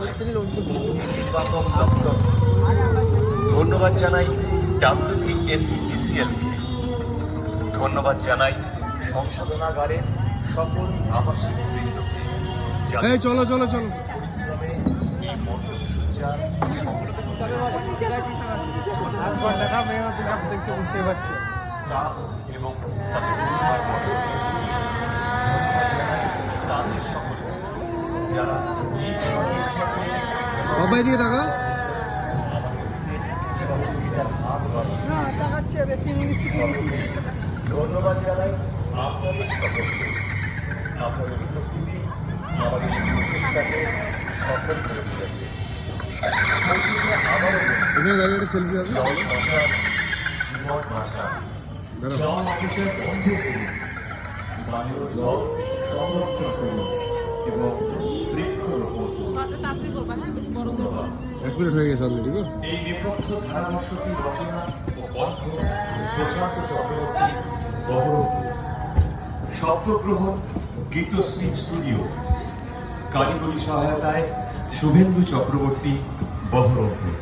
নির্বাচন দপ্তর ধন্যবাদ জানাই WPSETCL কে ধন্যবাদ জানাই সংশোধনাগারের সকল আবাসিক বৃন্দকে চলো চলো চলো পরিশ্রমে এই মণ্ডপ সজ্জা স্টাফ এবং তাদের পরিবারবর্গ তাদের সকলে যারা এই সরকারের সাথে বাবাই দিয়ে টাকা সহযোগিতার হাত বাড়িয়ে ধন্যবাদ জানাই আপনাদের সকলকে আপনাদের উপস্থিতি আমার এই প্রচেষ্টাকে সফল করে তুলেছে আবারও এখানে দাঁড়িয়ে একটা সেলফি হবে জল বাঁচান জীবন বাঁচান জল অপচয় বন্ধ করুন পানীয় জল সংরক্ষণ করুন এবং বৃক্ষরোপণ করুন। ধন্যবাদ। 1 মিনিট হয়ে গেছে অলরেডি গো এই নেপথ্য ধারাভাষ্যটি রচনা ও কণ্ঠ প্রশান্ত চক্রবর্তী বহরমপুর শব্দগ্রহণ গীতশ্রী স্টুডিও কারিগরি সহায়তায় শুভেন্দু চক্রবর্তী বহরমপুর।